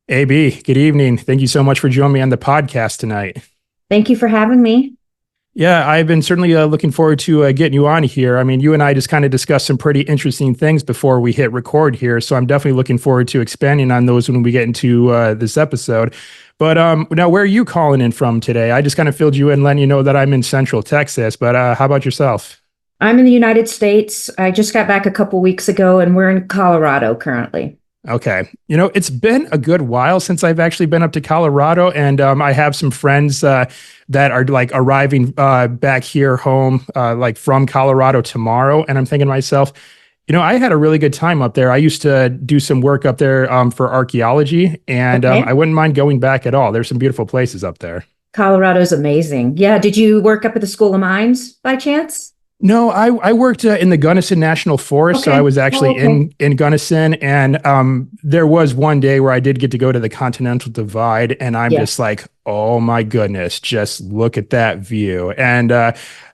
AB, good evening. Thank you so much for joining me on the podcast tonight. Thank you for having me. Yeah, I've been certainly looking forward to getting you on here. I mean, you and I just kind of discussed some pretty interesting things before we hit record here. So I'm definitely looking forward to expanding on those when we get into this episode. But now, where are you calling in from today? I just kind of filled you in, letting you know that I'm in Central Texas. But how about yourself? I'm in the United States. I just got back a couple weeks ago, and we're in Colorado currently. Okay. It's been a good while since I've actually been up to Colorado, and I have some friends that are like arriving back here home, like from Colorado tomorrow. And I'm thinking to myself, I had a really good time up there. I used to do some work up there for archaeology, and I Okay. wouldn't mind going back at all. There's some beautiful places up there. Colorado's amazing. Yeah. Did you work up at the School of Mines by chance? No, I worked in the Gunnison National Forest, so I Okay. was actually Oh, okay. in Gunnison, and there was one day where I did get to go to the Continental Divide, and I'm just Yes. like, oh my goodness, just look at that view. And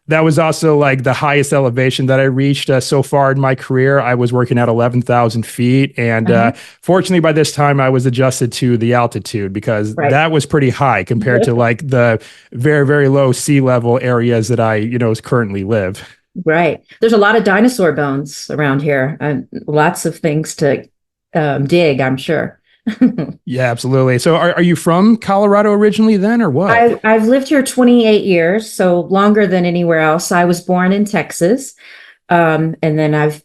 that was also like the highest elevation that I reached so far in my career. I was working at 11,000 feet, and Uh-huh. fortunately, by this time, I was adjusted to the altitude because Right. that was pretty high compared to like the very, very low sea level areas that I currently live. Right. There's a lot of dinosaur bones around here, and lots of things to dig, I'm sure. Yeah, absolutely. So are you from Colorado originally then, or what? I've lived here 28 years, so longer than anywhere else. I was born in Texas, and then I've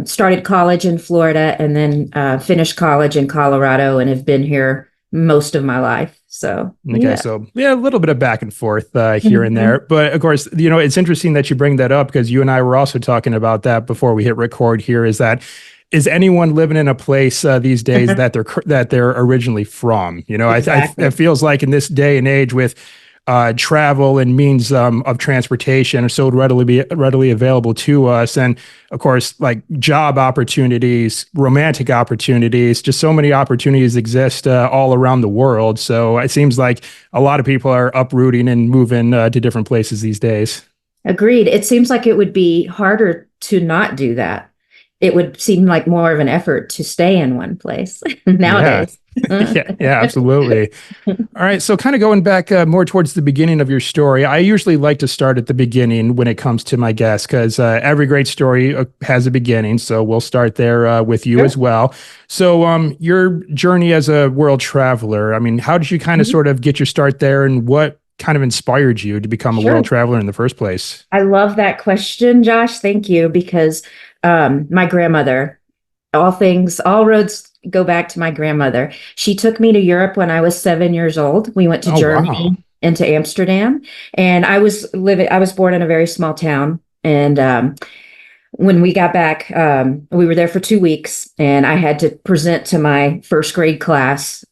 started college in Florida, and then finished college in Colorado, and have been here most of my life. So Okay, yeah. so yeah, a little bit of back and forth here and Mhm. there. But of course, it's interesting that you bring that up because you and I were also talking about that before we hit record here, is anyone living in a place these days that they're originally from? It Exactly. feels like in this day and age with travel and means of transportation are so readily available to us, and of course, like job opportunities, romantic opportunities, just so many opportunities exist all around the world. So it seems like a lot of people are uprooting and moving to different places these days. Agreed. It seems like it would be harder to not do that. It would seem like more of an effort to stay in one place Yeah. nowadays. Yeah, absolutely. All right. So, kind of going back more towards the beginning of your story, I usually like to start at the beginning when it comes to my guests because every great story has a beginning. So, we'll start there with you as Sure. well. So, your journey as a world traveler, I mean, how did you kind of Mhm. sort of get your start there, and what kind of inspired you to become a world Sure. traveler in the first place? I love that question, Josh. Thank you. Because my grandmother, all roads go back to my grandmother. She took me to Europe when I was 7 years old. We went to Oh, wow. Germany and to Amsterdam. And I was born in a very small town. And when we got back, we were there for 2 weeks, and I had to present to my first grade class,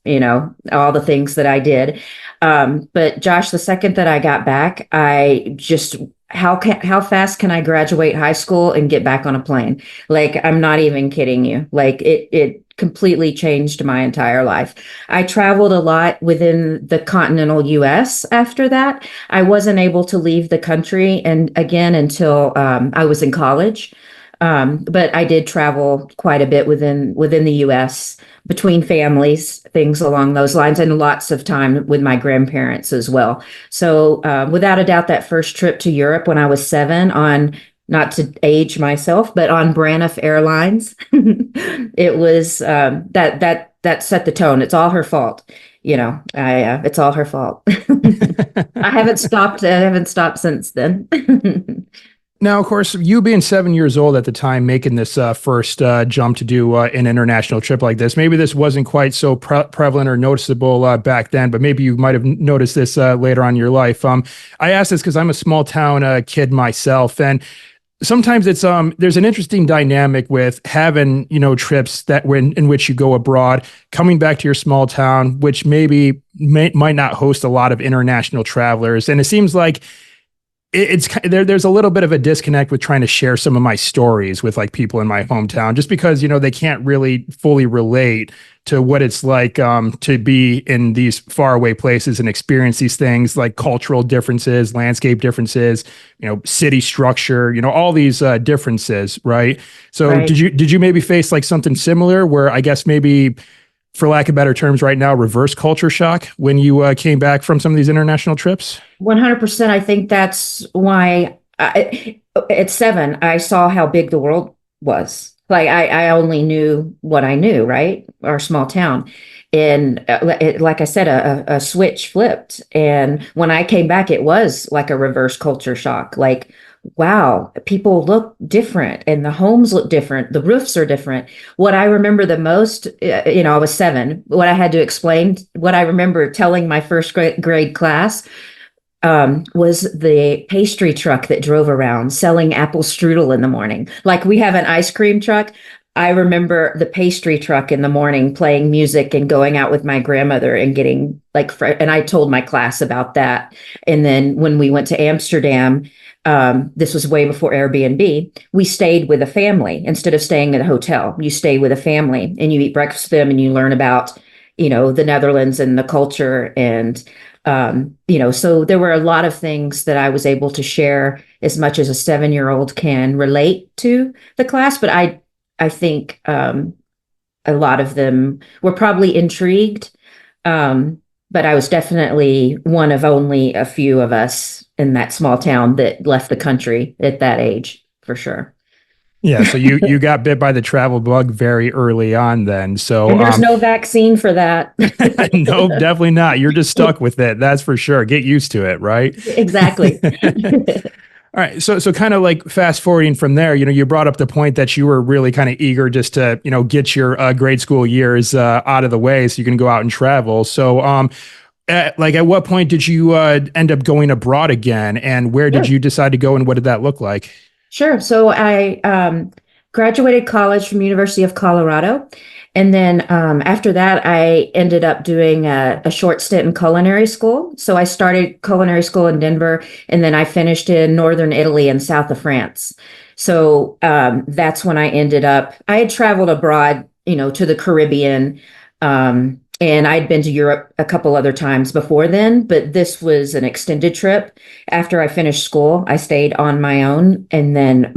all the things that I did. But Josh, the second that I got back, I just how fast can I graduate high school and get back on a plane? Like, I'm not even kidding you. Like, it completely changed my entire life. I traveled a lot within the continental US after that. I wasn't able to leave the country and again until I was in college. But I did travel quite a bit within the US between families, things along those lines, and lots of time with my grandparents as well. So, without a doubt, that first trip to Europe when I was seven on, not to age myself, but on Braniff Airlines, it was that set the tone. It's all her fault. It's all her fault. I haven't stopped. I haven't stopped since then. Now, of course, you being 7 years old at the time, making this first jump to do an international trip like this, maybe this wasn't quite so prevalent or noticeable back then, but maybe you might have noticed this later on in your life. I ask this because I'm a small town kid myself, and sometimes it's there's an interesting dynamic with having trips that when in which you go abroad, coming back to your small town, which might not host a lot of international travelers, and it seems like it's there's a little bit of a disconnect with trying to share some of my stories with like people in my hometown just because they can't really fully relate to what it's like to be in these faraway places and experience these things like cultural differences, landscape differences, city structure, all these differences, right? So Right. did you maybe face like something similar where I guess maybe for lack of better terms right now, reverse culture shock when you came back from some of these international trips? 100%. I think that's why at 7, I saw how big the world was. Like I only knew what I knew, right? Our small town. And like I said, a switch flipped. And when I came back, it was like a reverse culture shock. Like, wow, people look different and the homes look different. The roofs are different. What I remember the most, I was 7. What I had to explain, what I remember telling my first grade class was the pastry truck that drove around selling apple strudel in the morning. Like we have an ice cream truck. I remember the pastry truck in the morning playing music and going out with my grandmother and getting and I told my class about that. And then when we went to Amsterdam, this was way before Airbnb, we stayed with a family instead of staying at a hotel. You stay with a family and you eat breakfast with them and you learn about, the Netherlands and the culture. And so there were a lot of things that I was able to share as much as a 7-year-old can relate to the class. But I think a lot of them were probably intrigued. But I was definitely one of only a few of us in that small town that left the country at that age, for sure. Yeah, so you got bit by the travel bug very early on then. So And there's no vaccine for that. no, definitely not. You're just stuck with it. That's for sure. Get used to it, right? Exactly. All right. So kind of like fast forwarding from there, you brought up the point that you were really kind of eager just to, get your grade school years out of the way so you can go out and travel. So at what point did you end up going abroad again, and where did Sure. you decide to go, and what did that look like? Sure. So I graduated college from University of Colorado. And then after that, I ended up doing a short stint in culinary school. So I started culinary school in Denver, and then I finished in northern Italy and south of France. So that's when I ended up, I had traveled abroad, to the Caribbean. And I'd been to Europe a couple other times before then, but this was an extended trip. After I finished school, I stayed on my own, and then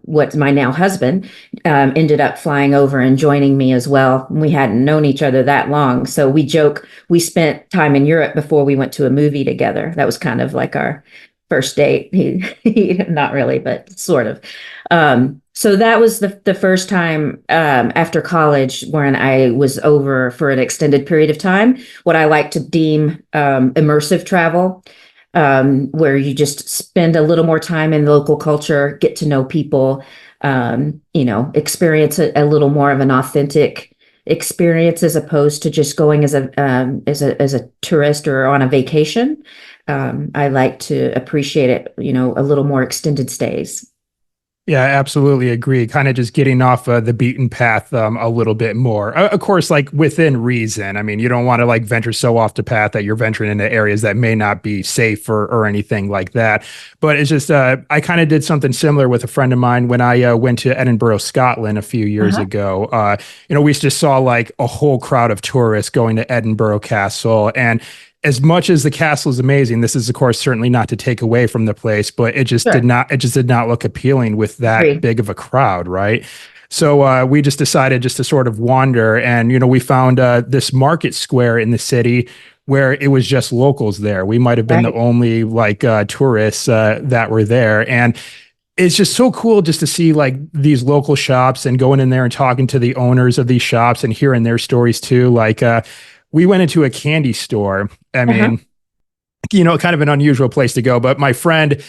what's my now husband ended up flying over and joining me as well. We hadn't known each other that long, so we joke we spent time in Europe before we went to a movie together. That was kind of like our first date. He not really, but sort of. So that was the first time after college when I was over for an extended period of time, what I like to deem immersive travel, where you just spend a little more time in local culture, get to know people, experience a little more of an authentic experience as opposed to just going as a tourist or on a vacation. I like to appreciate it, a little more extended stays. Yeah, I absolutely agree. Kind of just getting off the beaten path a little bit more. Of course, like within reason. I mean, you don't want to like venture so off the path that you're venturing into areas that may not be safe or anything like that. But it's just, I kind of did something similar with a friend of mine when I went to Edinburgh, Scotland a few years ago. We just saw like a whole crowd of tourists going to Edinburgh Castle, and as much as the castle is amazing, this is of course certainly not to take away from the place, but it just Sure. did not look appealing with that Agree. big of a crowd, right? So we just decided just to sort of wander, and we found this market square in the city where it was just locals there. We might have been the Right. only like tourists that were there, and it's just so cool just to see like these local shops and going in there and talking to the owners of these shops and hearing their stories too. Like we went into a candy store. I Uh-huh. mean, kind of an unusual place to go, but my friend,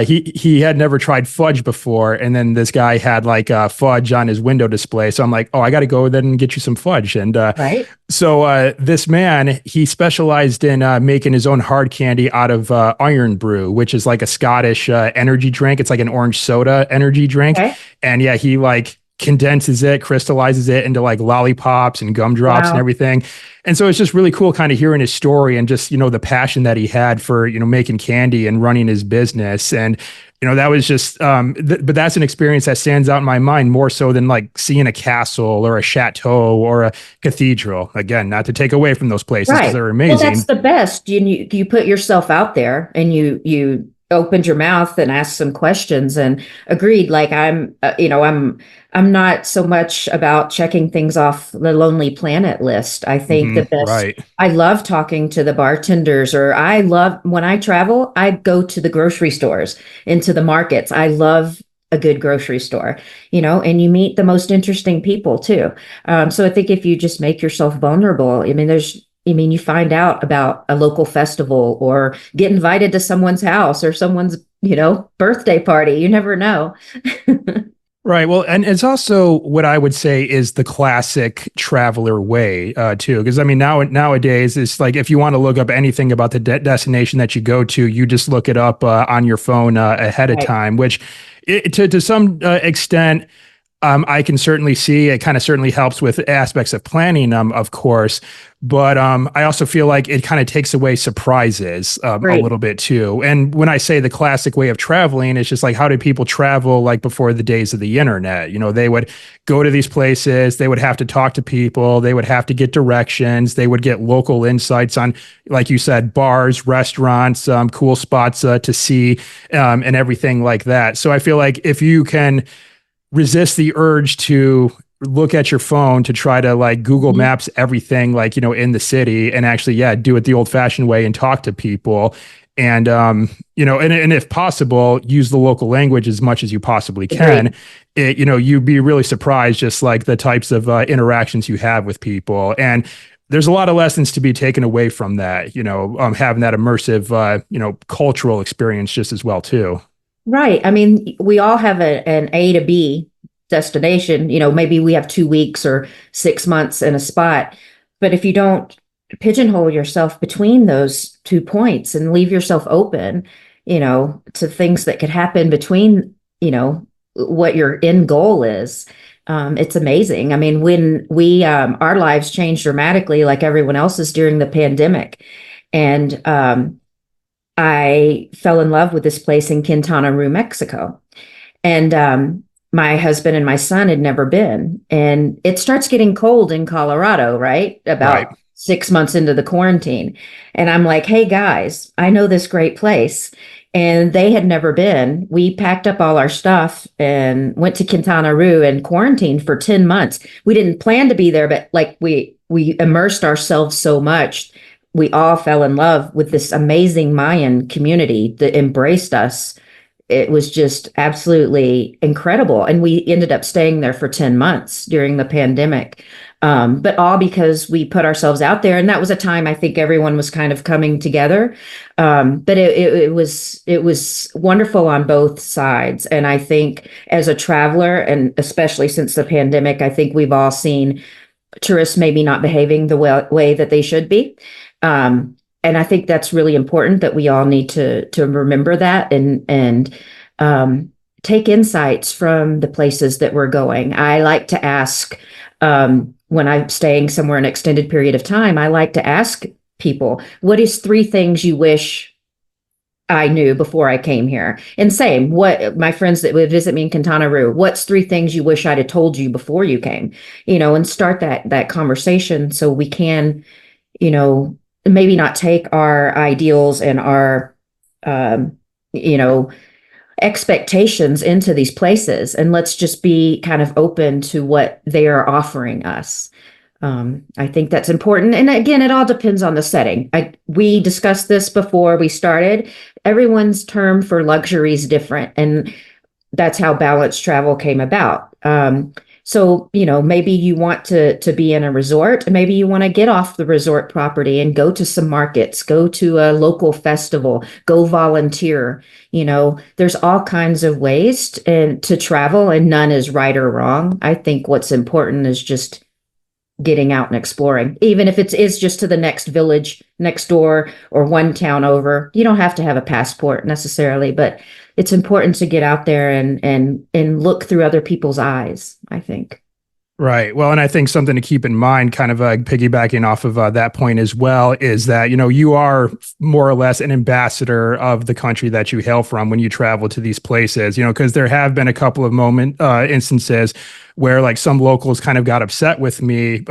he had never tried fudge before. And then this guy had like fudge on his window display. So I'm like, oh, I got to go then and get you some fudge. And Right. so this man, he specialized in making his own hard candy out of Iron Brew, which is like a Scottish energy drink. It's like an orange soda energy drink. Okay. And yeah, he like condenses it, crystallizes it into like lollipops and gumdrops and Wow. everything. And so it's just really cool kind of hearing his story and just, the passion that he had for, making candy and running his business. And, that was just, but that's an experience that stands out in my mind more so than like seeing a castle or a chateau or a cathedral. Again, not to take away from those places because Right. they're Well, that's amazing. the best. You put yourself out there and you opened your mouth and asked some questions and agreed. Like I'm not so much about checking things off the Lonely Planet list. I think the best, Right. I love talking to the bartenders, or I love when I travel, I go to the grocery stores, into the markets. I love a good grocery store, and you meet the most interesting people too. So I think if you just make yourself vulnerable, you find out about a local festival or get invited to someone's house or someone's, birthday party. You never know. Right. Well, and it's also what I would say is the classic traveler way, too. Because I mean, nowadays, it's like if you want to look up anything about the destination that you go to, you just look it up on your phone ahead of Right. time, which to some extent, I can certainly see it kind of certainly helps with aspects of planning, of course, but I also feel like it kind of takes away surprises a Great. little bit too. And when I say the classic way of traveling, it's just like how did people travel like before the days of the internet? They would go to these places, they would have to talk to people, they would have to get directions, they would get local insights on, like you said, bars, restaurants, cool spots to see, and everything like that. So I feel like if you can resist the urge to look at your phone to try to like Google Mhm. Maps everything like in the city and actually do it the old fashioned way and talk to people and and if possible use the local language as much as you possibly can. Agreed. You'd be really surprised just like the types of interactions you have with people, and there's a lot of lessons to be taken away from that, having that immersive cultural experience just as well too. Right. I mean, we all have an A to B destination. Maybe we have 2 weeks or 6 months in a spot. But if you don't pigeonhole yourself between those 2 points and leave yourself open, to things that could happen between, what your end goal is, it's amazing. I mean, when our lives changed dramatically, like everyone else's during the pandemic. And I fell in love with this place in Quintana Roo, Mexico. And my husband and my son had never been. And it starts getting cold in Colorado, right? Right. About 6 months into the quarantine. And I'm like, hey guys, I know this great place. And they had never been. We packed up all our stuff and went to Quintana Roo and quarantined for 10 months. We didn't plan to be there, but like we immersed ourselves so much, we all fell in love with this amazing Mayan community that embraced us. It was just absolutely incredible. And we ended up staying there for 10 months during the pandemic. But all because we put ourselves out there. And that was a time I think everyone was kind of coming together. But it was wonderful on both sides. And I think as a traveler, and especially since the pandemic, I think we've all seen tourists maybe not behaving the way that they should be. And I think that's really important that we all need to remember that and take insights from the places that we're going. I like to ask when I'm staying somewhere an extended period of time. I like to ask people, "What is 3 things you wish I knew before I came here?" And same, what my friends that would visit me in Quintana Roo, what's 3 things you wish I'd have told you before you came? And start that conversation so we can, you know, maybe not take our ideals and our, um, you know, expectations into these places, and let's just be kind of open to what they are offering us. I think that's important. And again, it all depends on the setting. We discussed this before we started. Everyone's term for luxury is different. And that's how balanced travel came about. So, maybe you want to be in a resort, and maybe you want to get off the resort property and go to some markets, go to a local festival, go volunteer. There's all kinds of ways to travel, and none is right or wrong. I think what's important is just getting out and exploring, even if it's just to the next village next door or one town over. You don't have to have a passport necessarily, but it's important to get out there and look through other people's eyes, I think. Right. Well, and I think something to keep in mind, kind of piggybacking off of that point as well, is that, you are more or less an ambassador of the country that you hail from when you travel to these places, because there have been a couple of instances where like some locals kind of got upset with me,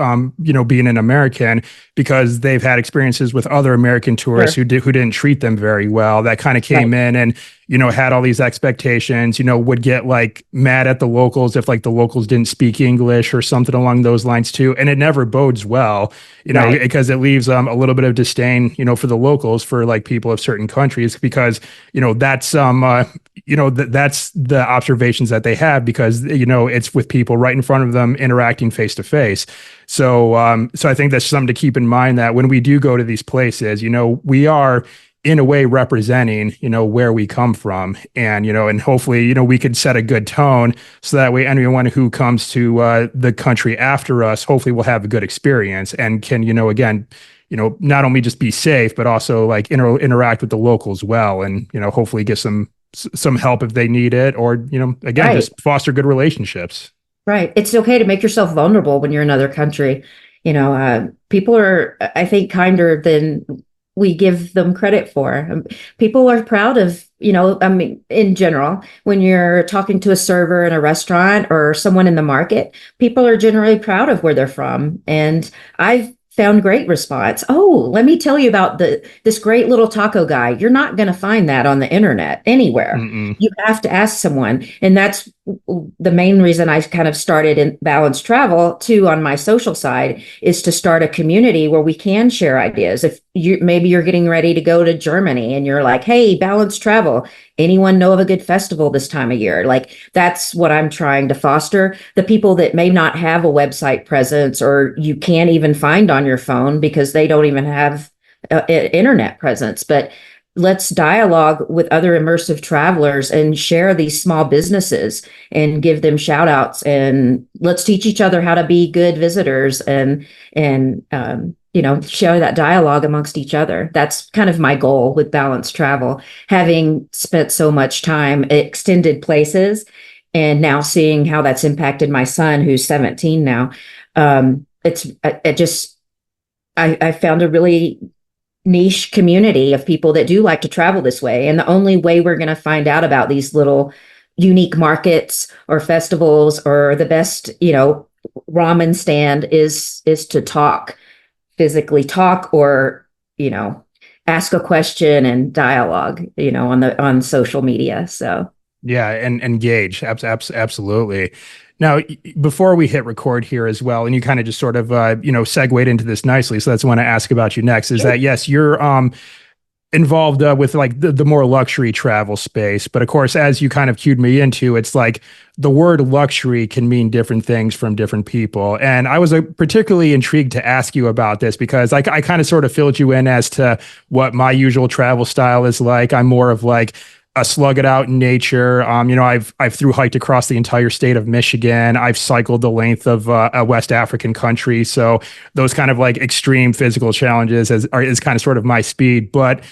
being an American because they've had experiences with other American tourists Sure. who didn't treat them very well, that kind of came Right. in and had all these expectations, would get like mad at the locals if like the locals didn't speak English or something along those lines too. And it never bodes well, Right. because it leaves a little bit of disdain, for the locals for like people of certain countries because, that's the observations that they have because, it's with people right in front of them interacting face to face. So I think that's something to keep in mind that when we do go to these places, we are in a way representing, where we come from. And, and hopefully, we could set a good tone so that way anyone who comes to the country after us, hopefully will have a good experience and can, again, not only just be safe, but also like interact with the locals well and, hopefully get some help if they need it or, again, Right. just foster good relationships. Right. It's okay to make yourself vulnerable when you're in another country. People are, I think, kinder than we give them credit for. People are proud of, I mean, in general, when you're talking to a server in a restaurant or someone in the market, people are generally proud of where they're from. And I've found great response. Oh, let me tell you about this great little taco guy. You're not going to find that on the internet anywhere. Mm-mm. You have to ask someone. And that's the main reason I kind of started in balanced travel too on my social side is to start a community where we can share ideas. If you maybe you're getting ready to go to Germany and you're like, hey, balanced travel. Anyone know of a good festival this time of year? Like that's what I'm trying to foster. The people that may not have a website presence or you can't even find on your phone because they don't even have internet presence, but let's dialogue with other immersive travelers and share these small businesses and give them shout outs and let's teach each other how to be good visitors and share that dialogue amongst each other. That's kind of my goal with balanced travel, having spent so much time at extended places and now seeing how that's impacted my son who's 17 now. I found a really niche community of people that do like to travel this way. And the only way we're going to find out about these little unique markets or festivals or the best, ramen stand is to talk, physically talk or, you know, ask a question and dialogue, on social media. So Yeah, and engage. Absolutely. Now, before we hit record here as well, and you kind of just sort of segued into this nicely, so that's what I want to ask about you next. Is sure. that yes, you're involved with like the more luxury travel space, but of course, as you kind of cued me into, it's like the word luxury can mean different things from different people. And I was particularly intrigued to ask you about this because I kind of sort of filled you in as to what my usual travel style is like. I'm more of like a slug it out in nature. I've through hiked across the entire state of Michigan. I've cycled the length of a West African country. So those kind of like extreme physical challenges is kind of sort of my speed. But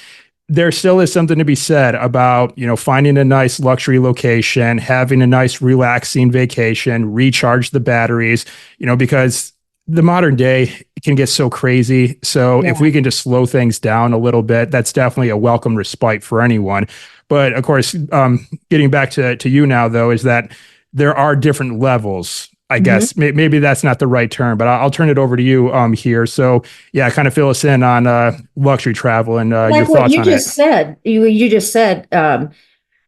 there still is something to be said about, finding a nice luxury location, having a nice relaxing vacation, recharge the batteries, because the modern day can get so crazy. So if Yeah. we can just slow things down a little bit, that's definitely a welcome respite for anyone. But of course, getting back to you now, though, is that there are different levels. I Mhm. guess maybe that's not the right term, but I'll turn it over to you here. So yeah, kind of fill us in on luxury travel and your Like what thoughts you on it. just said, you just said,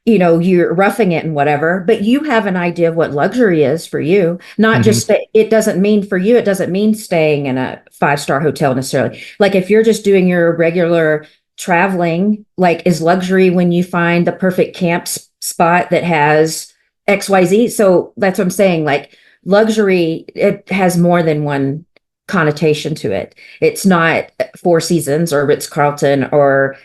you're roughing it and whatever, but you have an idea of what luxury is for you. Not Hmm. just it doesn't mean for you, it doesn't mean staying in a five-star hotel necessarily. Like if you're just doing your regular traveling, like is luxury when you find the perfect spot that has XYZ. So that's what I'm saying. Like luxury, it has more than one connotation to it. It's not Four Seasons or Ritz Carlton or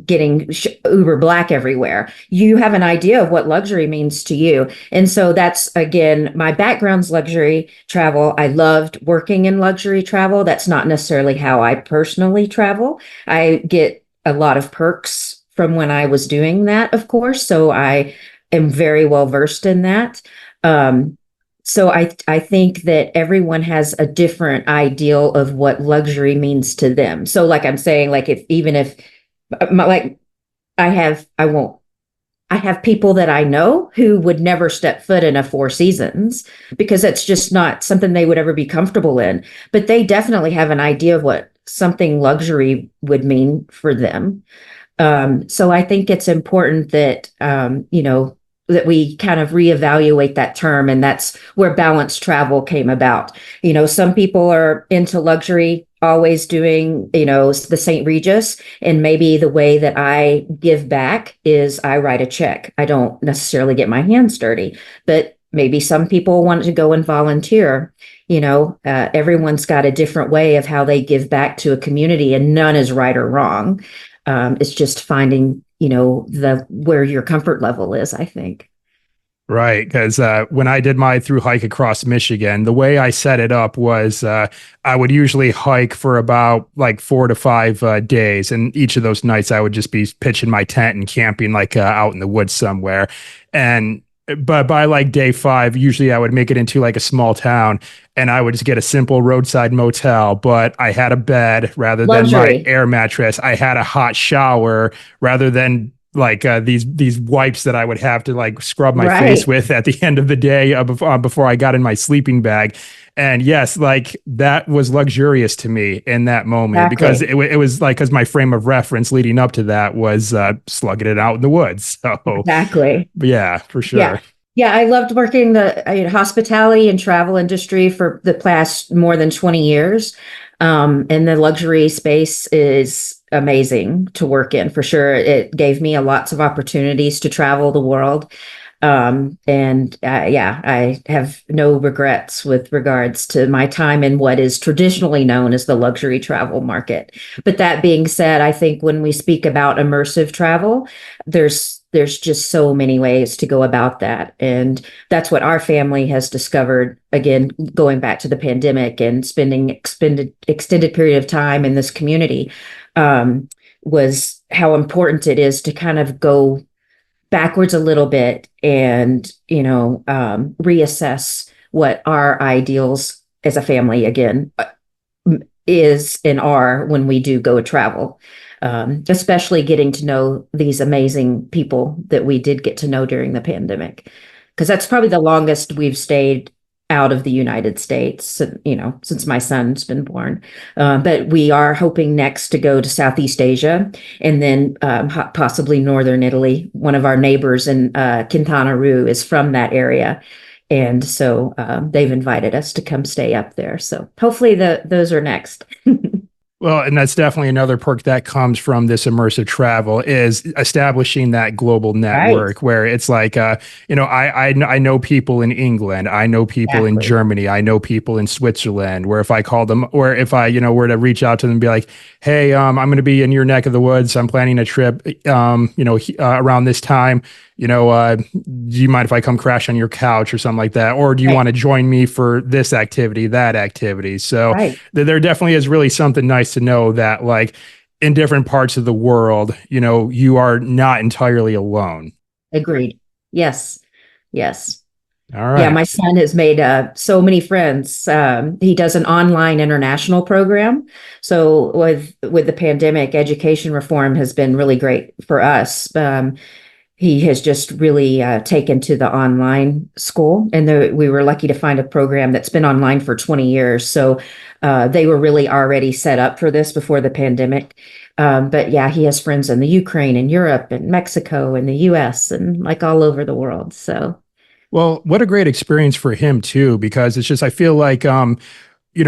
getting uber black everywhere. You have an idea of what luxury means to you. And so that's, again, my background's luxury travel. I loved working in luxury travel. That's not necessarily how I personally travel. I get a lot of perks from when I was doing that, of course. So I am very well versed in that. Um, So I think that everyone has a different ideal of what luxury means to them. So like I'm saying, like if even if like I won't I have people that I know who would never step foot in a Four Seasons because that's just not something they would ever be comfortable in. But they definitely have an idea of what something luxury would mean for them. So I think it's important that, that we kind of reevaluate that term. And that's where balanced travel came about. Some people are into luxury, always doing, the St. Regis. And maybe the way that I give back is I write a check. I don't necessarily get my hands dirty, but maybe some people want to go and volunteer. Everyone's got a different way of how they give back to a community, and none is right or wrong. It's just finding, the where your comfort level is, I think. Right, because when I did my through hike across Michigan, the way I set it up was I would usually hike for about like 4 to 5 days, and each of those nights I would just be pitching my tent and camping like out in the woods somewhere. And but by like day 5, usually I would make it into like a small town, and I would just get a simple roadside motel. But I had a bed rather than my Luxury. air mattress. I had a hot shower rather than like these wipes that I would have to like scrub my face Right. with at the end of the day before I got in my sleeping bag. And yes, like that was luxurious to me in that moment because Exactly. it was like because my frame of reference leading up to that was slugging it out in the woods. So Exactly. yeah, for Yeah. sure. Yeah, I loved working the hospitality and travel industry for the past more than 20 years. And the luxury space is amazing to work in for sure. It gave me lots of opportunities to travel the world. And yeah, I have no regrets with regards to my time in what is traditionally known as the luxury travel market. But that being said, I think when we speak about immersive travel, there's just so many ways to go about that. And that's what our family has discovered, again, going back to the pandemic and spending extended period of time in this community, um, was how important it is to kind of go backwards a little bit and reassess what our ideals as a family again is and are when we do go travel, especially getting to know these amazing people that we did get to know during the pandemic, because that's probably the longest we've stayed out of the United States, since my son's been born. But we are hoping next to go to Southeast Asia and then possibly Northern Italy. One of our neighbors in Quintana Roo is from that area. And so they've invited us to come stay up there. So hopefully those are next. Well, and that's definitely another perk that comes from this immersive travel is establishing that global Right. network where it's like, I know people in England, I know people in Exactly. Germany, I know people in Switzerland. Where if I call them, or if I, were to reach out to them and be like, hey, I'm going to be in your neck of the woods. I'm planning a trip, around this time. Do you mind if I come crash on your couch or something like that? Or do you Right. want to join me for this activity, that activity? So Right. there definitely is really something nice to know that like in different parts of the world, you are not entirely alone. Agreed. Yes. Yes. All Yeah, right. my son has made so many friends. He does an online international program. So with the pandemic, education reform has been really great for us. He has just really taken to the online school, and we were lucky to find a program that's been online for 20 years. So they were really already set up for this before the pandemic. But yeah, he has friends in the Ukraine and Europe and Mexico and the US and like all over the world. So Well, what a great experience for him too, because it's just I feel like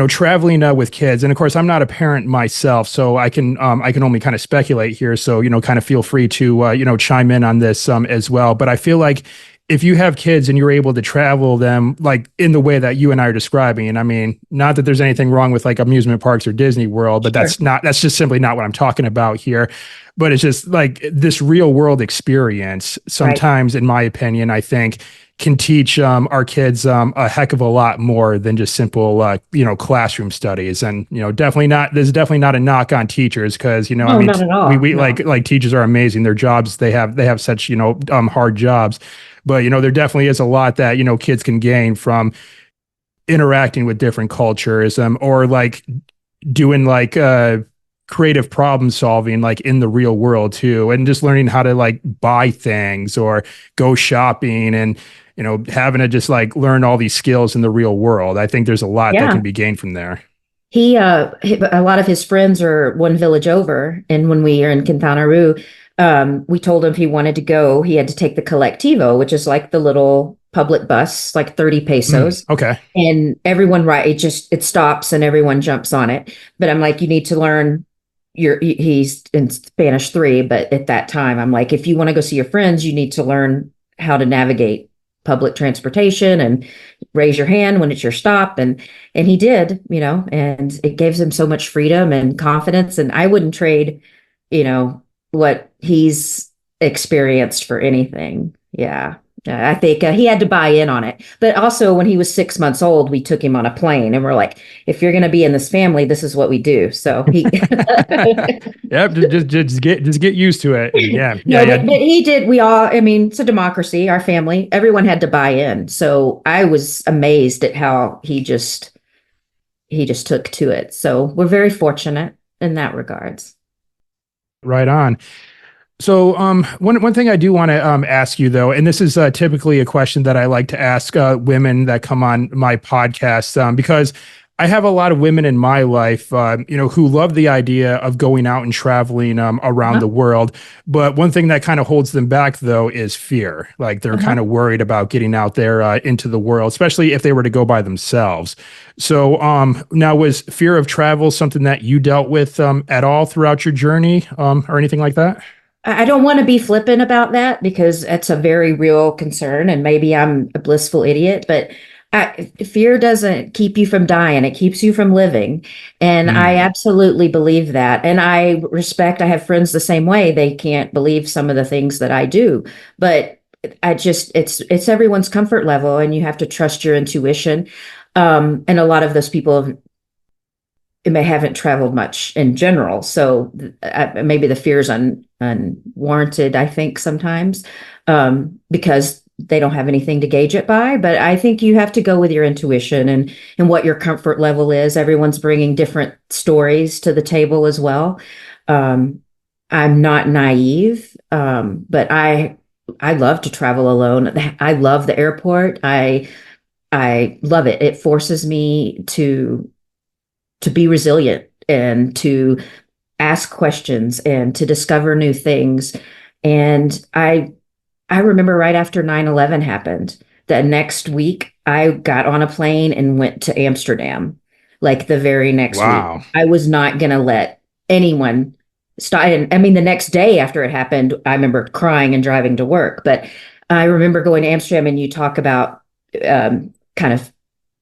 traveling with kids, and of course, I'm not a parent myself, so I can only kind of speculate here. So kind of feel free to chime in on this as well. But I feel like if you have kids and you're able to travel them like in the way that you and I are describing, and I mean, not that there's anything wrong with like amusement parks or Disney World, but sure. that's just simply not what I'm talking about here. But it's just like this real world experience. Right. Sometimes, in my opinion, I think can teach our kids a heck of a lot more than just simple classroom studies. And definitely not, there's definitely not a knock on teachers, because I No, mean not at we all. we No. like teachers are amazing. Their jobs, they have such hard jobs. But, there definitely is a lot that, kids can gain from interacting with different cultures, or like doing like creative problem solving like in the real world too, and just learning how to like buy things or go shopping, and having to just like learn all these skills in the real world. I think there's a lot that can Yeah. be gained from there. A lot of his friends are one village over, and when we are in Quintana Roo, we told him if he wanted to go, he had to take the Colectivo, which is like the little public bus, like 30 pesos. Okay. And everyone, right, it stops and everyone jumps on it. But I'm like, you need to learn he's in Spanish 3, but at that time, I'm like, if you want to go see your friends, you need to learn how to navigate public transportation and raise your hand when it's your stop. And he did, and it gives him so much freedom and confidence. And I wouldn't trade, what he's experienced for anything. Yeah. I think he had to buy in on it. But also, when he was 6 months old, we took him on a plane and we're like, if you're going to be in this family, this is what we do. So he, Yep, just get used to it. And yeah, yeah, no, yeah. but he did. We all, I mean, it's a democracy, our family, everyone had to buy in. So I was amazed at how he just took to it. So we're very fortunate in that regards. Right on. So, one thing I do want to ask you though, and this is typically a question that I like to ask women that come on my podcast, because I have a lot of women in my life, who love the idea of going out and traveling around Uh-huh. the world. But one thing that kind of holds them back though is fear. Like they're Uh-huh. kind of worried about getting out there into the world, especially if they were to go by themselves. So, now was fear of travel something that you dealt with at all throughout your journey, or anything like that? I don't want to be flippant about that because that's a very real concern, and maybe I'm a blissful idiot, but fear doesn't keep you from dying, it keeps you from living. And I Mm, absolutely believe that. And I have friends the same way. They can't believe some of the things that I do, but it's everyone's comfort level, and you have to trust your intuition. And a lot of those people may haven't traveled much in general. So maybe the fear is unwarranted, I think, sometimes, because they don't have anything to gauge it by. But I think you have to go with your intuition and what your comfort level is. Everyone's bringing different stories to the table as well. Um, I'm not naive, but I love to travel alone. I love the airport. I love it. It forces me to be resilient and to ask questions and to discover new things. And I remember right after 9/11 happened, the next week I got on a plane and went to Amsterdam. Like the very next week. wow. I was not going to let anyone stop. And I mean, the next day after it happened, I remember crying and driving to work. But I remember going to Amsterdam, and you talk about kind of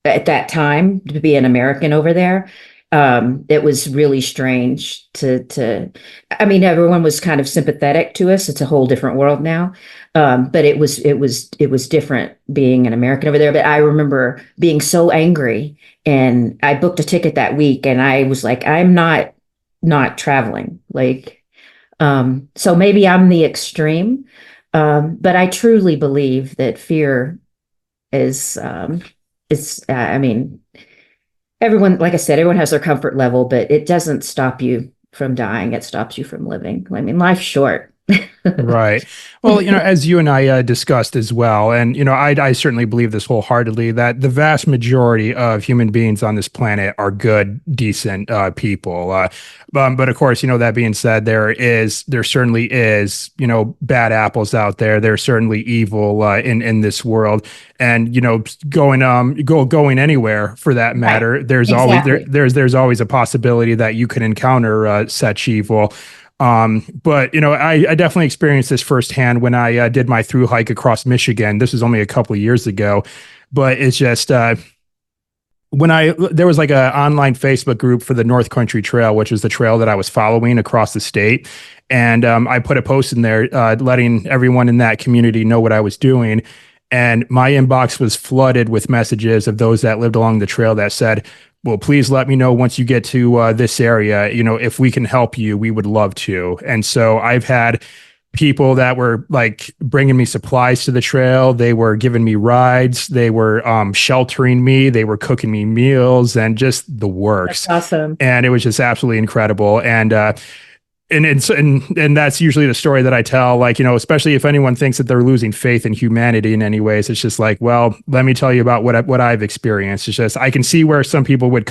at that time to be an American over there. It was really strange I mean, everyone was kind of sympathetic to us. It's a whole different world now. But it was different being an American over there. But I remember being so angry, and I booked a ticket that week, and I was like, I'm not traveling. Like, so maybe I'm the extreme. But I truly believe that fear I mean, everyone, like I said, everyone has their comfort level, but it doesn't stop you from dying. It stops you from living. I mean, life's short. Right. Well, as you and I discussed as well, and I certainly believe this wholeheartedly, that the vast majority of human beings on this planet are good, decent people. But of course, that being said, there certainly is, bad apples out there. There's certainly evil in this world, and going anywhere for that Right. matter. There's always Exactly. there's always a possibility that you can encounter such evil. But I definitely experienced this firsthand when I did my through hike across Michigan. This was only a couple of years ago, but it's just when there was like a online Facebook group for the North Country Trail, which is the trail that I was following across the state, and I put a post in there letting everyone in that community know what I was doing. And my inbox was flooded with messages of those that lived along the trail that said, well, please let me know once you get to this area. If we can help you, we would love to. And so I've had people that were like bringing me supplies to the trail. They were giving me rides. They were sheltering me. They were cooking me meals and just the That's works. awesome. And it was just absolutely incredible. And that's usually the story that I tell, like, especially if anyone thinks that they're losing faith in humanity in any ways. It's just like, well, let me tell you about what I've experienced. It's just, I can see where some people would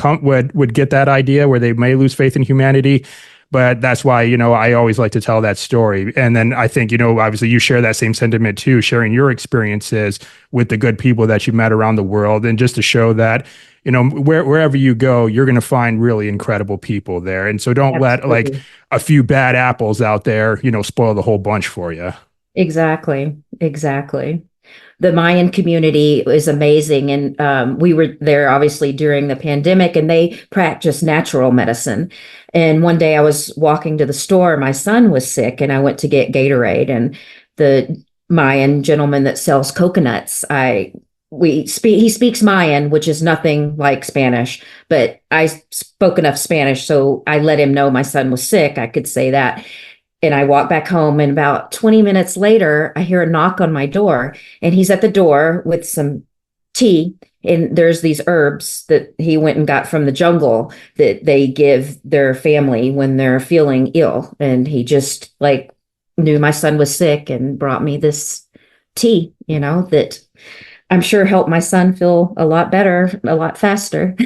get that idea where they may lose faith in humanity. But that's why, I always like to tell that story. And then I think, obviously you share that same sentiment too, sharing your experiences with the good people that you met around the world. And just to show that, wherever you go, you're going to find really incredible people there. And so don't let like Absolutely. a few bad apples out there, spoil the whole bunch for you. Exactly. Exactly. The Mayan community is amazing. And we were there obviously during the pandemic, and they practice natural medicine. And one day I was walking to the store, my son was sick, and I went to get Gatorade. And the Mayan gentleman that sells coconuts, he speaks Mayan, which is nothing like Spanish, but I spoke enough Spanish, so I let him know my son was sick. I could say that. And I walk back home, and about 20 minutes later, I hear a knock on my door, and he's at the door with some tea. And there's these herbs that he went and got from the jungle that they give their family when they're feeling ill. And he just like knew my son was sick and brought me this tea, that I'm sure helped my son feel a lot better, a lot faster.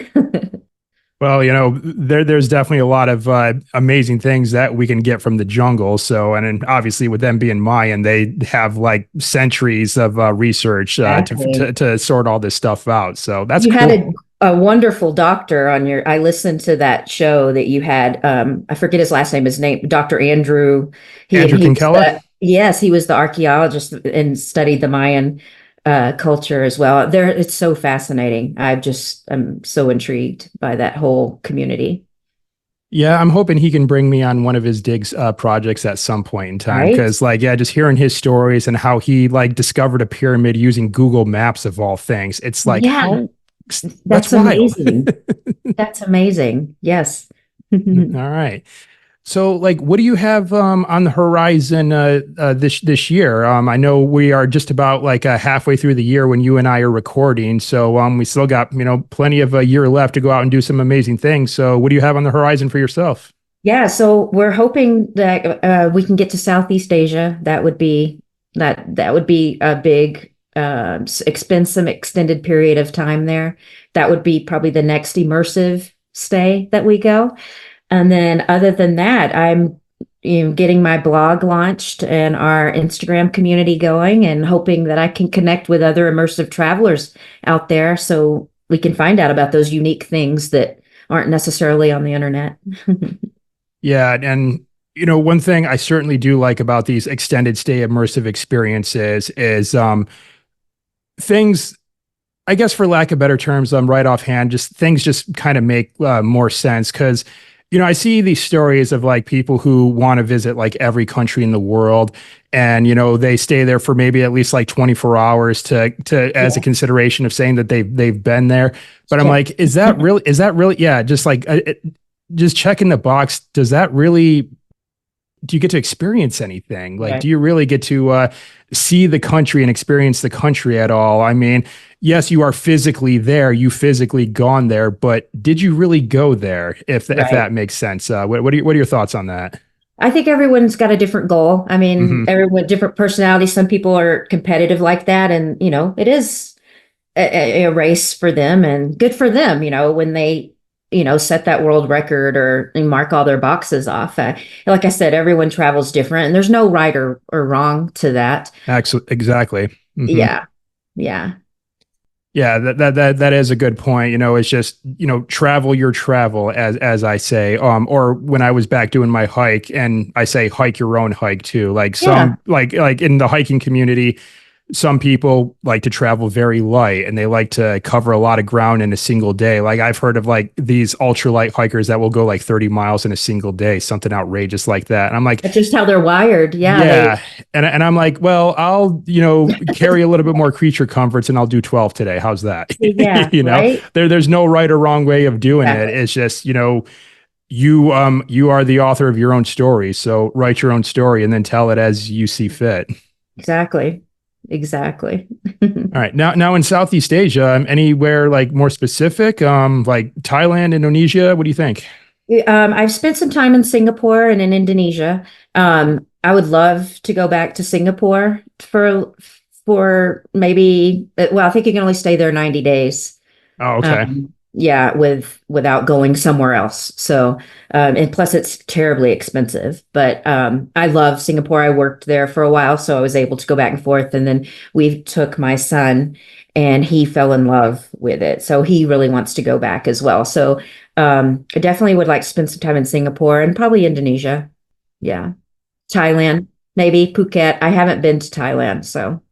Well, there's definitely a lot of amazing things that we can get from the jungle. So, and then obviously with them being Mayan, they have like centuries of research Exactly. to sort all this stuff out. So that's You had cool. a wonderful doctor on I listened to that show that you had. I forget his name, Dr. Andrew. Andrew He was Kinkella. yes, he was the archaeologist and studied the Mayan culture as well. It's so fascinating. I'm so intrigued by that whole community. Yeah, I'm hoping he can bring me on one of his digs projects at some point in time. Right? Because, like, yeah, just hearing his stories and how he like discovered a pyramid using Google Maps of all things, it's like Yeah, how that's that's wild. amazing. That's amazing. Yes. All right. So, like, what do you have on the horizon this year? I know we are just about like halfway through the year when you and I are recording. So, we still got plenty of a year left to go out and do some amazing things. So, what do you have on the horizon for yourself? Yeah, so we're hoping that we can get to Southeast Asia. That would be a big expensive extended period of time there. That would be probably the next immersive stay that we go. And then other than that, I'm getting my blog launched and our Instagram community going, and hoping that I can connect with other immersive travelers out there so we can find out about those unique things that aren't necessarily on the internet. Yeah, and one thing I certainly do like about these extended stay immersive experiences is things, I guess, for lack of better terms, right offhand, just things just kind of make more sense because, I see these stories of like people who want to visit like every country in the world, and they stay there for maybe at least like 24 hours to as a Yeah, consideration of saying that they've been there. But I'm check. like, is that really, yeah, just like just checking the box. Does that really, do you get to experience anything? Like, Right. do you really get to see the country and experience the country at all? I mean, yes, you are physically there, you physically gone there, but did you really go there? If Right. that makes sense. What are your thoughts on that? I think everyone's got a different goal. I mean, Hmm. everyone different personalities. Some people are competitive like that, and it is a race for them, and good for them. When they set that world record or mark all their boxes off. Like I said, everyone travels different, and there's no right or wrong to that. Actually, exactly. Hmm. Yeah, yeah, Yeah, that is a good point. It's just, travel your travel, as I say. Or when I was back doing my hike, and I say hike your own hike too. Like yeah. some like in the hiking community, some people like to travel very light and they like to cover a lot of ground in a single day. Like I've heard of like these ultralight hikers that will go like 30 miles in a single day, something outrageous like that. And I'm like, That's just how they're wired. Yeah, yeah. And I'm like, well, I'll, carry a little bit more creature comforts and I'll do 12 today. How's that? yeah, you know, right. there's no right or wrong way of doing it. Exactly. It's just, You are the author of your own story, so write your own story and then tell it as you see fit. Exactly. Exactly. All right. Now in Southeast Asia, anywhere like more specific, like Thailand, Indonesia, what do you think? I've spent some time in Singapore and in Indonesia. I would love to go back to Singapore for maybe, well, I think you can only stay there 90 days. Oh, okay. Yeah, without going somewhere else. So, and plus it's terribly expensive. But I love Singapore. I worked there for a while, so I was able to go back and forth. And then we took my son, and he fell in love with it. So he really wants to go back as well. So, I definitely would like to spend some time in Singapore and probably Indonesia. Yeah, Thailand, maybe Phuket. I haven't been to Thailand, so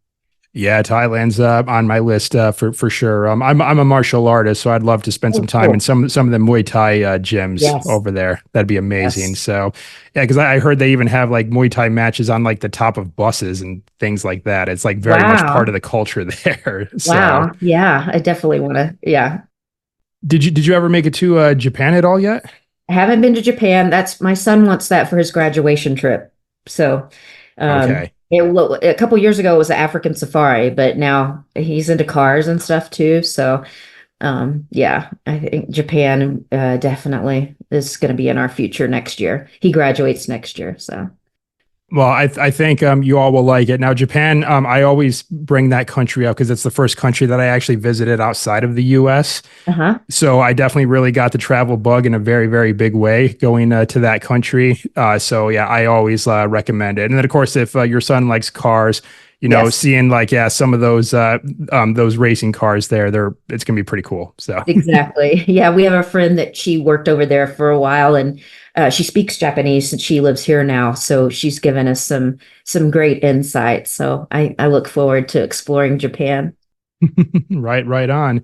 Yeah, Thailand's on my list for sure. I'm a martial artist, so I'd love to spend some oh, time in cool. some of the Muay Thai gyms Yes, over there. That'd be amazing. yes. So, yeah, because I heard they even have like Muay Thai matches on like the top of buses and things like that. It's like very much part of Wow. the culture there. So, Wow. Yeah, I definitely want to. Yeah. did you ever make it to Japan at all yet? I haven't been to Japan. That's my son wants that for his graduation trip. So, Okay. a couple years ago it was the African safari, but now he's into cars and stuff too. So, yeah, I think Japan definitely is going to be in our future next year. He graduates next year. So, Well, I think you all will like it. Now, Japan, I always bring that country up because it's the first country that I actually visited outside of the US. uh-huh. So I definitely really got the travel bug in a very, very big way going to that country. So yeah, I always recommend it. And then of course, if your son likes cars, Yes. seeing like yeah, some of those racing cars there, it's gonna be pretty cool. So Exactly. Yeah, we have a friend that she worked over there for a while, and she speaks Japanese and she lives here now. So she's given us some great insights. So I look forward to exploring Japan. right on.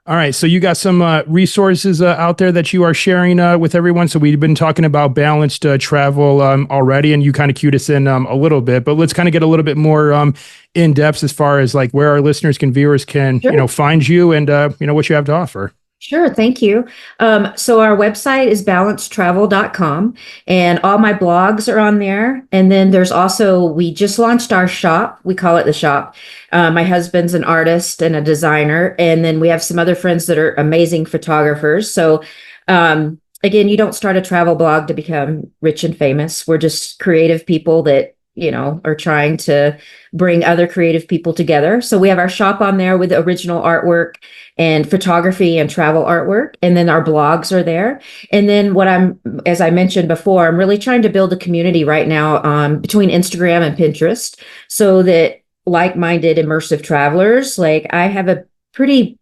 All right, so you got some resources out there that you are sharing with everyone. So we've been talking about balanced travel already, and you kind of cued us in a little bit. But let's kind of get a little bit more in depth as far as like where our listeners can viewers can Sure. find you and what you have to offer. Sure, thank you. So our website is balancetravel.com, and all my blogs are on there. And then there's also, we just launched our shop. We call it the shop. My husband's an artist and a designer. And then we have some other friends that are amazing photographers. So, again, you don't start a travel blog to become rich and famous. We're just creative people that, are trying to bring other creative people together. So we have our shop on there with original artwork and photography and travel artwork. And then our blogs are there. And then as I mentioned before, I'm really trying to build a community right now between Instagram and Pinterest so that like-minded immersive travelers, like I have a pretty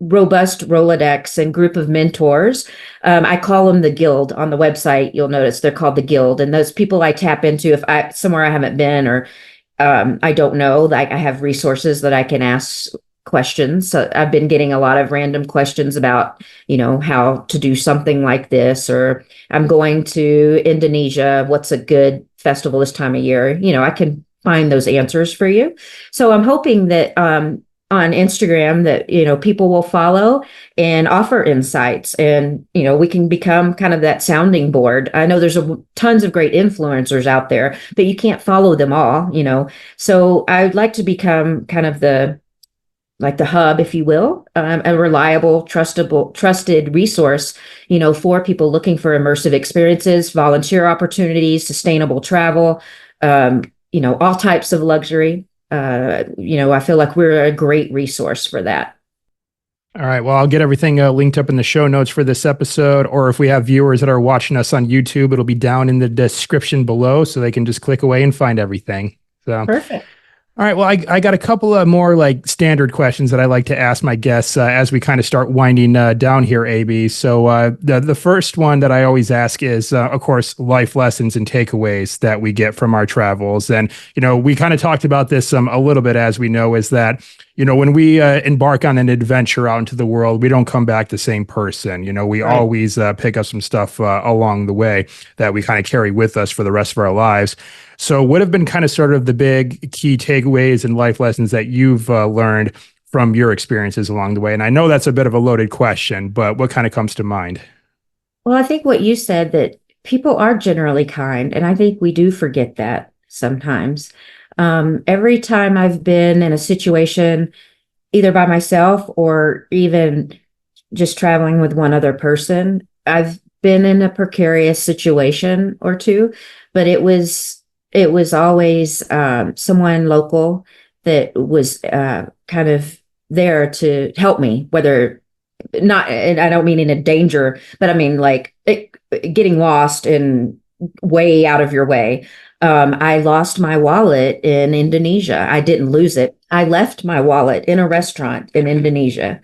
robust Rolodex and group of mentors. I call them the guild on the website. You'll notice they're called the guild. And those people I tap into if I somewhere I haven't been or I don't know, like I have resources that I can ask questions. So I've been getting a lot of random questions about, how to do something like this, or I'm going to Indonesia. What's a good festival this time of year? I can find those answers for you. So I'm hoping that on Instagram that, people will follow and offer insights and, we can become kind of that sounding board. I know there's tons of great influencers out there, but you can't follow them all. So I'd like to become kind of like the hub, if you will, a reliable, trusted resource, for people looking for immersive experiences, volunteer opportunities, sustainable travel, all types of luxury. I feel like we're a great resource for that. All right. Well, I'll get everything linked up in the show notes for this episode. Or if we have viewers that are watching us on YouTube, it'll be down in the description below so they can just click away and find everything. So, Perfect. all right. Well, I got a couple of more like standard questions that I like to ask my guests as we kind of start winding down here, AB. So the first one that I always ask is, of course, life lessons and takeaways that we get from our travels. And, we kind of talked about this a little bit as we know is that, when we embark on an adventure out into the world, we don't come back the same person. We Right. always pick up some stuff along the way that we kind of carry with us for the rest of our lives. So, what have been kind of sort of the big key takeaways and life lessons that you've learned from your experiences along the way? And I know that's a bit of a loaded question, but what kind of comes to mind? Well, I think what you said that people are generally kind, and I think we do forget that sometimes. Every time I've been in a situation, either by myself or even just traveling with one other person, I've been in a precarious situation or two, but it was always someone local that was kind of there to help me, whether not, and I don't mean in a danger, but I mean like getting lost and way out of your way. I lost my wallet in Indonesia. I didn't lose it. I left my wallet in a restaurant in Indonesia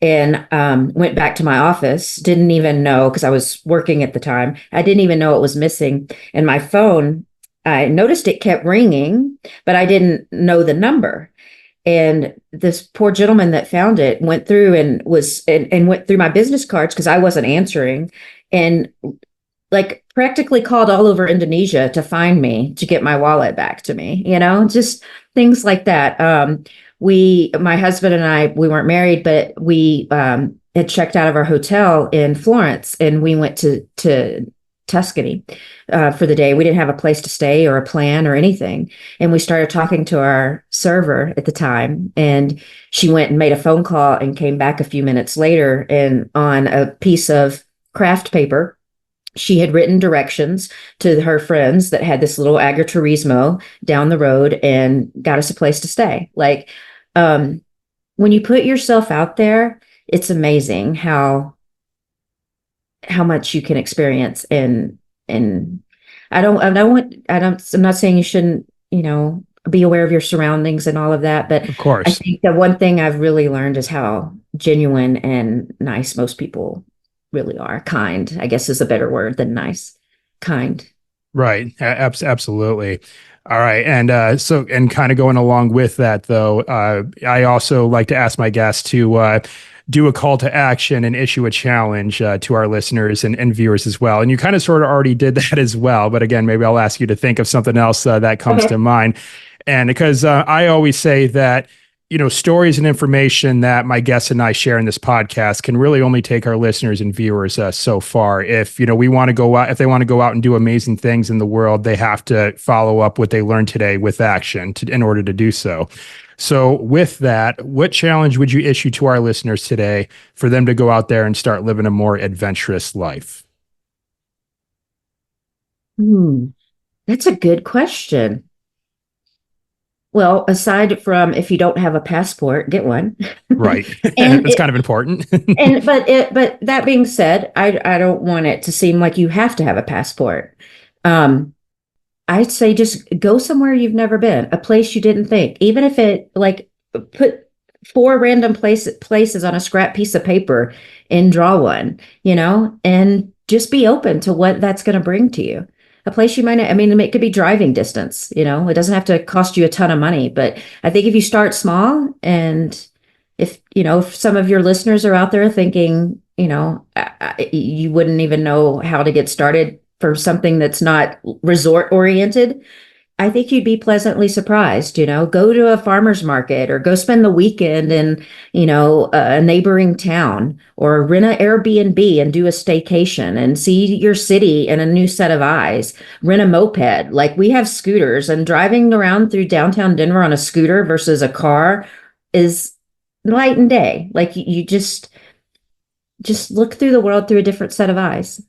and went back to my office. Didn't even know because I was working at the time. I didn't even know it was missing. And my phone, I noticed it kept ringing, but I didn't know the number. And this poor gentleman that found it went through and went through my business cards because I wasn't answering, and like practically called all over Indonesia to find me to get my wallet back to me, just things like that. My husband and I, we weren't married, but we had checked out of our hotel in Florence and we went to Tuscany for the day. We didn't have a place to stay or a plan or anything. And we started talking to our server at the time. And she went and made a phone call and came back a few minutes later. And on a piece of craft paper, she had written directions to her friends that had this little agriturismo down the road and got us a place to stay. Like, when you put yourself out there, it's amazing how much you can experience. And I'm not saying you shouldn't, be aware of your surroundings and all of that, but Of I course. think the one thing I've really learned is how genuine and nice most people really are. Kind, I guess, is a better word than nice. Kind. Right. Absolutely. All right. And and kind of going along with that, though, I also like to ask my guests to do a call to action and issue a challenge to our listeners and viewers as well. And you kind of sort of already did that as well. But again, maybe I'll ask you to think of something else that comes to Okay. mind. And because I always say that, stories and information that my guests and I share in this podcast can really only take our listeners and viewers so far. If, we want to go out, if they want to go out and do amazing things in the world, they have to follow up what they learned today with action in order to do so. So with that, what challenge would you issue to our listeners today for them to go out there and start living a more adventurous life? Hmm, that's a good question. Well, aside from if you don't have a passport, get one. Right. And That's kind of important. but that being said, I don't want it to seem like you have to have a passport. Um, I'd say just go somewhere you've never been, a place you didn't think, even if it like put four random places on a scrap piece of paper and draw one, and just be open to what that's going to bring to you. A place you might not, I mean, it could be driving distance, it doesn't have to cost you a ton of money, but I think if you start small and if some of your listeners are out there thinking, you wouldn't even know how to get started for something that's not resort oriented, I think you'd be pleasantly surprised. Go to a farmer's market or go spend the weekend in, a neighboring town, or rent an Airbnb and do a staycation and see your city in a new set of eyes. Rent a moped. Like, we have scooters, and driving around through downtown Denver on a scooter versus a car is night and day. Like, you just look through the world through a different set of eyes.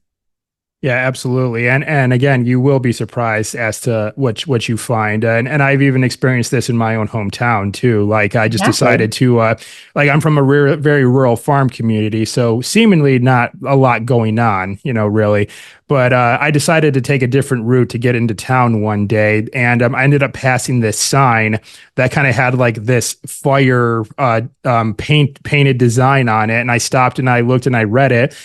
Yeah, absolutely. And again, you will be surprised as to what you find. And I've even experienced this in my own hometown too. Like, I just Exactly. decided to like, I'm from a very rural farm community, so seemingly not a lot going on, really. But I decided to take a different route to get into town one day, and I ended up passing this sign that kind of had like this fire painted design on it. And I stopped and I looked and I read it.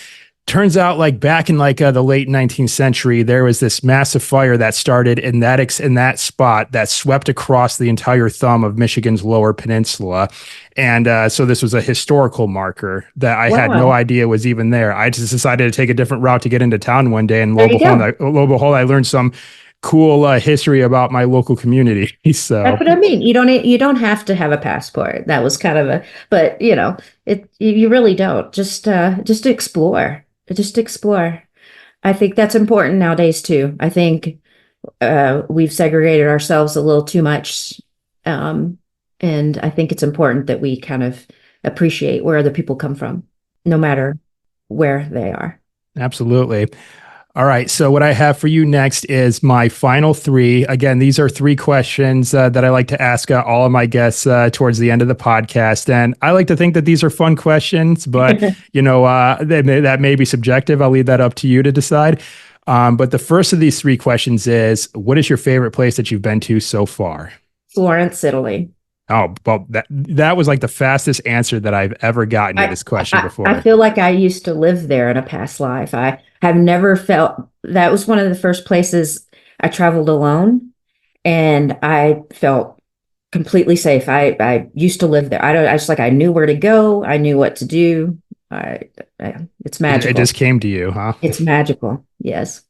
Turns out, like, back in like the late 19th century, there was this massive fire that started in that spot that swept across the entire thumb of Michigan's Lower Peninsula. And so this was a historical marker that I had no Wow. idea was even there. I just decided to take a different route to get into town one day, and There you go. lo and behold, I learned some cool history about my local community. That's So what I mean. You don't have to have a passport. That was kind of but you really don't. Just explore. Just explore. I think that's important nowadays too. I think we've segregated ourselves a little too much. Um, and I think it's important that we kind of appreciate where other people come from, no matter where they are. Absolutely. All right. So, what I have for you next is my final three. Again, these are three questions that I like to ask all of my guests towards the end of the podcast. And I like to think that these are fun questions, but, that may be subjective. I'll leave that up to you to decide. But the first of these three questions is, what is your favorite place that you've been to so far? Florence, Italy. Oh, well, that was like the fastest answer that I've ever gotten to this question I before. feel like I used to live there in a past life. I have never felt that was one of the first places I traveled alone, and I felt completely safe. I used to live there. I just like I knew where to go. I knew what to do. It's It magical. just came to you, huh? It's magical. Yes.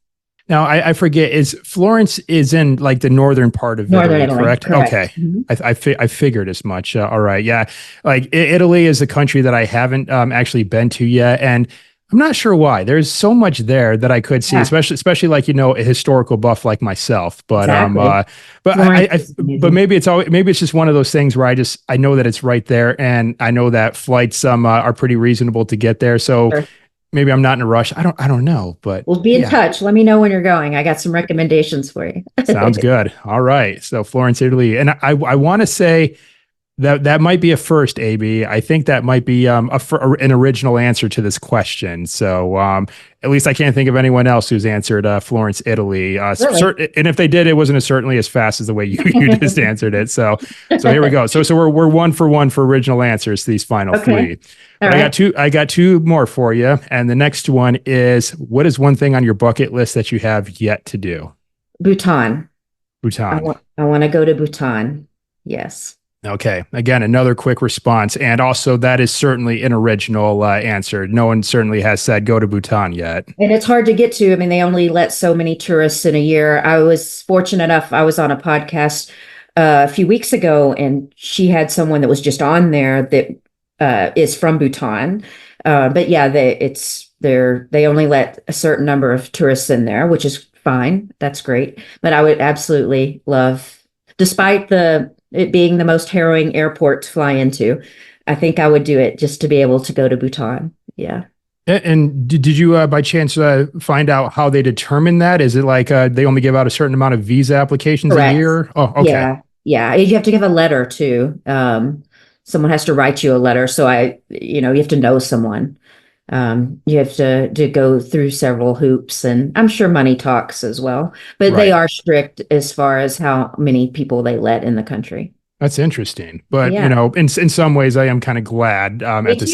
Now, I forget, is Florence is in like the northern part of Northern Italy, Italy. correct? Correct. Okay. Mhm. I figured as much. All right. Yeah. Like Italy is a country that I haven't actually been to yet. And I'm not sure why. There's so much there that I could see, Yeah, especially like, a historical buff like myself. exactly. But Florence is but amazing. maybe it's just one of those things where I know that it's right there and I know that flights are pretty reasonable to get there. So Sure. maybe I'm not in a rush. I don't know, but We'll be in yeah. touch. Let me know when you're going. I got some recommendations for you. Sounds good. All right. So Florence, Italy. And I want to say that might be a first, AB. I think that might be an original answer to this question. So at least I can't think of anyone else who's answered Florence, Italy. Really? And if they did, it wasn't certainly as fast as the way you just answered it. So here we go. So we're 1 for 1 for original answers to these final Okay. three. All But right. I got two more for you. And the next one is, what is one thing on your bucket list that you have yet to do? Bhutan. Bhutan. I want to go to Bhutan. Yes. Okay. Again, another quick response. And also, that is certainly an original answer. No one certainly has said go to Bhutan yet. And it's hard to get to. I mean, they only let so many tourists in a year. I was fortunate enough, I was on a podcast a few weeks ago, and she had someone that was just on there that is from Bhutan. But yeah, they only let a certain number of tourists in there, which is fine. That's great. But I would absolutely love, despite it being the most harrowing airport to fly into, I think I would do it just to be able to go to Bhutan. Yeah. And did you, by chance, find out how they determine that? Is it like they only give out a certain amount of visa applications a Correct. year? Oh, okay. Yeah. Yeah. You have to give a letter too. Someone has to write you a letter. So you have to know someone. You have to go through several hoops, and I'm sure money talks as well, but they Right. are strict as far as how many people they let in the country. That's interesting. But, Yeah. in some ways, I am kind of glad Me at too.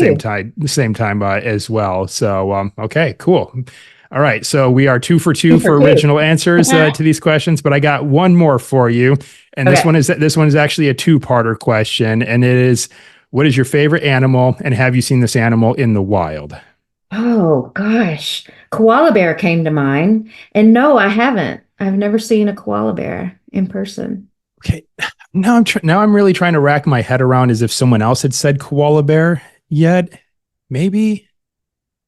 the same time as well. So, okay, cool. All right. So we are 2 for 2 Two for for two. original answers to these questions, but I got one more for you. And Okay. this one is actually a two-parter question. And it is, what is your favorite animal? And have you seen this animal in the wild? Oh gosh. Koala bear came to mind. And no, I haven't. I've never seen a koala bear in person. Okay. Now I'm really trying to rack my head around as if someone else had said koala bear yet. Maybe. It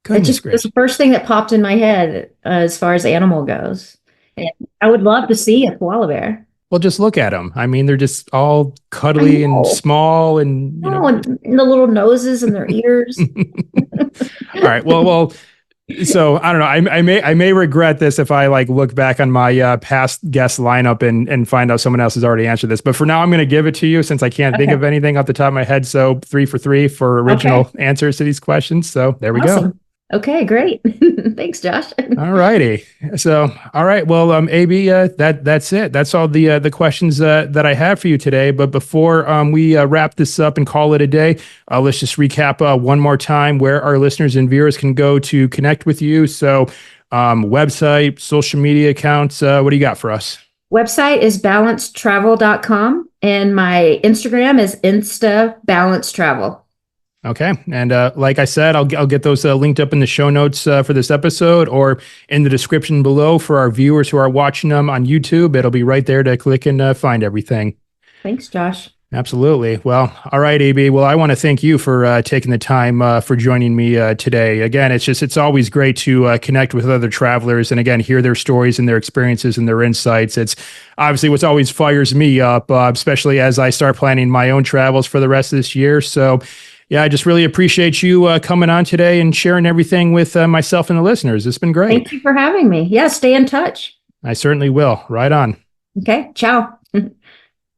Goodness just was the gracious. first thing that popped in my head as far as animal goes. And I would love to see a koala bear. Well, just look at them. I mean, they're just all I cuddly and know. small and, No, and the little noses and their ears. all right. Well, so I don't know. I may regret this if I like look back on my past guest lineup and find out someone else has already answered this. But for now, I'm going to give it to you since I can't think Okay. of anything off the top of my head. So 3 for 3 for Okay. original answers to these questions. So there we go. Awesome. Okay, great. Thanks, Josh. All righty. So, all right. Well, AB, that's it. That's all the questions that I have for you today. But before we wrap this up and call it a day, let's just recap one more time where our listeners and viewers can go to connect with you. So, website, social media accounts. What do you got for us? Website is balancetravel.com and my Instagram is Insta Balance Travel. Okay. And like I said, I'll get those linked up in the show notes for this episode or in the description below for our viewers who are watching them on YouTube. It'll be right there to click and find everything. Thanks, Josh. Absolutely. Well, all right, AB. Well, I want to thank you for taking the time for joining me today. Again, it's always great to connect with other travelers and again hear their stories and their experiences and their insights. It's obviously what always fires me up, especially as I start planning my own travels for the rest of this year. So, yeah, I just really appreciate you coming on today and sharing everything with myself and the listeners. It's been great. Thank you for having me. Yeah, stay in touch. I certainly will. Right on. Okay, ciao.